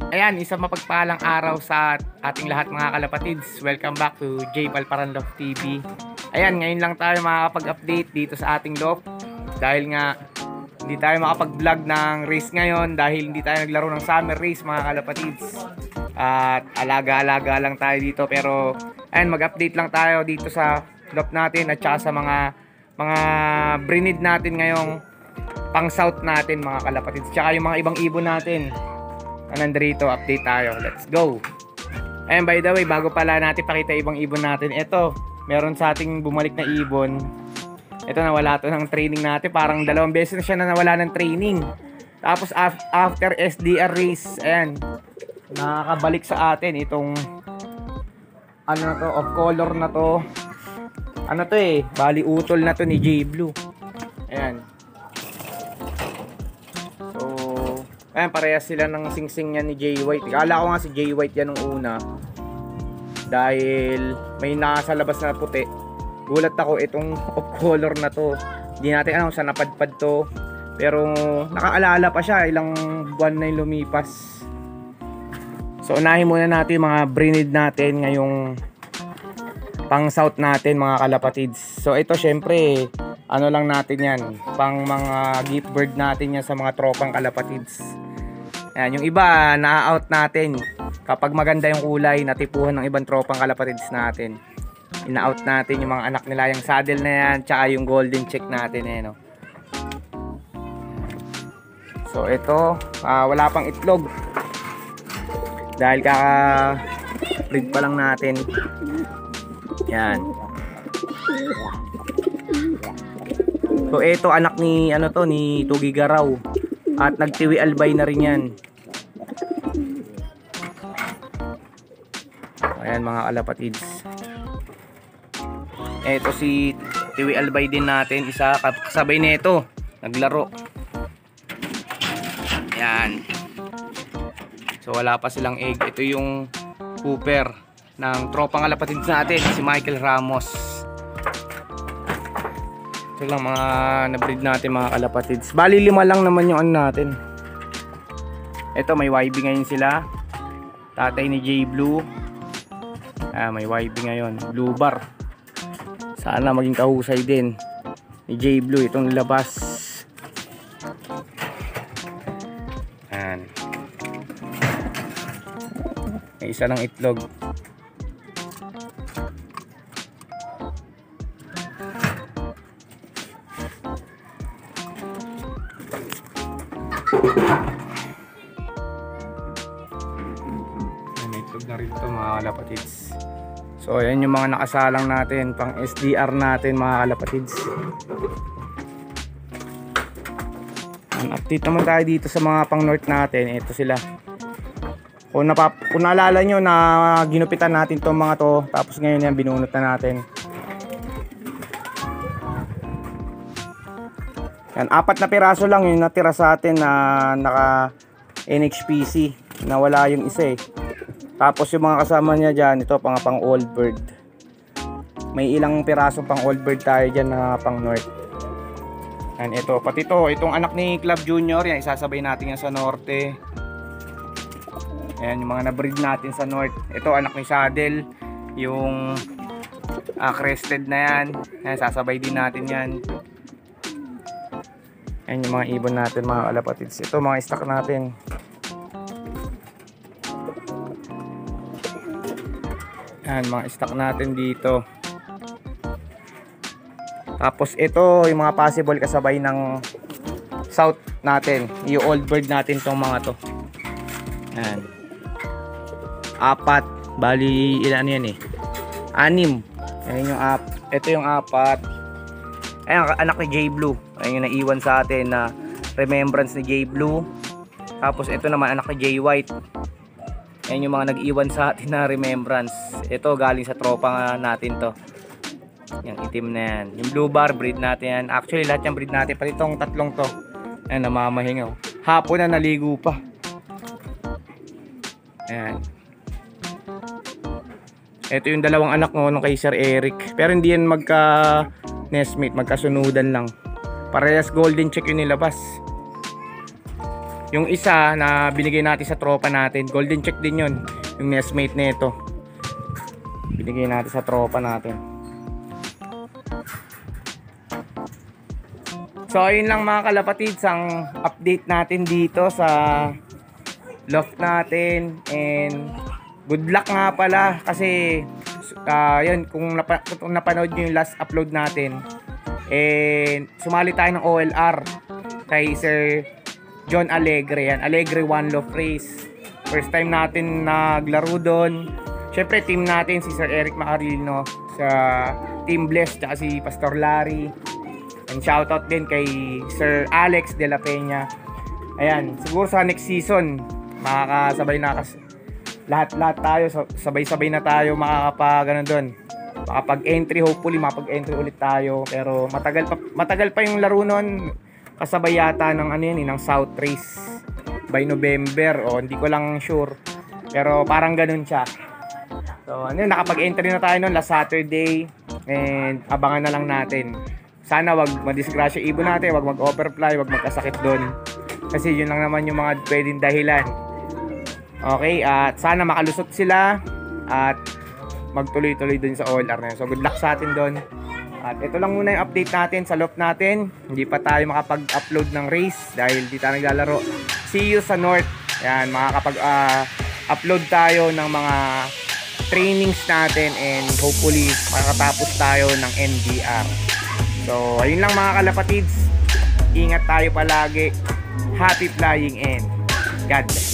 Ayan, isang mapagpalang araw sa ating lahat mga kalapatids. Welcome back to J. Palparan Loft TV. Ayan, ngayon lang tayo makakapag-update dito sa ating loft. Dahil nga, hindi tayo makapag-vlog ng race ngayon dahil hindi tayo naglaro ng summer race mga kalapatids. At alaga-alaga lang tayo dito. Pero, ayan, mag-update lang tayo dito sa loft natin at saka sa mga breed natin ngayong pang south natin mga kalapatids. Tsaka yung mga ibang ibon natin. Nandito, update tayo. Let's go. And by the way, bago pala natin pakita ibang ibon natin, ito, meron sa ating bumalik na ibon. Ito, nawala to ng training natin. Parang 2 beses na siya na nawala ng training. Tapos after SDR race, ayan, nakakabalik sa atin itong ano na to, off color na to. Ano to bali utol na to ni J Blue. Ayan. Ayan, parehas sila ng singsing niya ni Jay White. Akala ko nga si Jay White yan nung una. Dahil may nasa labas na puti. Gulat ako itong off color na to. Hindi natin alam saan napadpad to. Pero nakaalala pa siya. Ilang buwan na yung lumipas. So unahin muna natin yung mga breed natin ngayong pang south natin mga kalapatids. So ito syempre ano lang natin yan. Pang mga gift bird natin yan sa mga tropang kalapatids. Yan, yung iba na-out natin. Kapag maganda yung kulay, natipuhan ng ibang tropang kalapatids natin. Ina-out natin yung mga anak nila, yung saddle na yan, tsaka yung golden check natin no? So ito, wala pang itlog. Dahil kaka-breed pa lang natin. Yan. So ito anak ni ni Tugi Garaw. At nagtiwi albay na rin yan. Ayan mga kalapatids. Ito si Tiwi albay din natin. Isa kasabay nito. Naglaro. Ayan. So wala pa silang egg. Ito yung Cooper ng tropang kalapatids natin. Si Michael Ramos. Ito lang mga na-breed natin mga kalapatids. Bali 5 lang naman yung natin. Ito may YB ngayon sila. Tatay ni J Blue. May YB ngayon. Blue bar. Sana maging kahusay din ni J Blue itong labas. Ayan. May isa lang itlog. May itlog na rin ito mga kalapatids. So ayan yung mga nakasalang natin pang SDR natin mga kalapatids. Update naman tayo dito sa mga pang north natin. Ito sila. Kung naalala nyo na ginupitan natin itong mga to, tapos ngayon yan binunot na natin. Yan, 4 na piraso lang yung natira sa atin na naka NHPC. Nawala yung isa Tapos yung mga kasama niya dyan, ito pang old bird. May ilang pirasong pang old bird tayo dyan na pang north. Yan, ito, pati itong anak ni Club Junior, yan, isasabay natin yan sa norte. Ayan, yung mga na-breed natin sa north. Ito, anak ni Saddle, yung crested na yan. Yan, sasabay din natin yan. Ayan yung mga ibon natin mga kalapatids. Ito, mga stock natin. Yan, mga stock natin dito. Tapos ito yung mga possible kasabay ng south natin. Yung old bird natin tong mga to. Yan. 4. Bali ilan yan 6. Ayan yung ito yung 4. Ayan anak ni J Blue. Ayan yung naiwan sa atin na remembrance ni J Blue. Tapos ito naman anak ni J White. Ayan yung mga nag-iwan sa atin na remembrance. Ito galing sa tropa natin to. Yung itim na yan. Yung blue bar breed natin yan. Actually lahat yung breed natin. Pati itong 3 to. Ayan namamahingaw. Hapon na naligo pa. Ayan. Ito yung 2 anak nung kay Sir Eric. Pero hindi yan magka nestmate. Magkasunudan lang. Parehas golden check yung nilabas. Yung isa na binigay natin sa tropa natin, golden check din yun. Yung nestmate nito. Binigay natin sa tropa natin. So ayun lang mga kalapatids ang update natin dito sa loft natin. And good luck nga pala kasi yun, kung napanood nyo yung last upload natin, and sumali tayo ng OLR kay Sir John Alegre. Yan, Alegre One Love Race. First time natin naglaro doon. Syempre team natin si Sir Eric Macarino sa Team Bless, tsaka si Pastor Larry. And shoutout din kay Sir Alex De La Peña. Ayan, siguro sa next season makakasabay na lahat tayo, sabay-sabay na tayo makakapag doon. Makapag-entry, hopefully makapag-entry ulit tayo. Pero matagal pa yung laro noon. Kasabay yata ng ng South Race by November, o hindi ko lang sure. Pero parang ganun siya. So nakapag-entry na tayo noon last Saturday, and abangan na lang natin. Sana wag madisgrasya ibon natin, wag mag-overfly, wag magkasakit doon. Kasi yun lang naman yung mga pwedeng dahilan. Okay, at sana makalusot sila at magtuloy-tuloy dun sa OLR na yun. So good luck sa atin doon. At ito lang muna yung update natin sa loft natin. Hindi pa tayo makapag-upload ng race dahil di tayo naglalaro. See you sa North. Yan, makakapag-upload tayo ng mga trainings natin, and hopefully makakatapos tayo ng NDR. So ayun lang mga kalapatids. Ingat tayo palagi. Happy flying and God bless.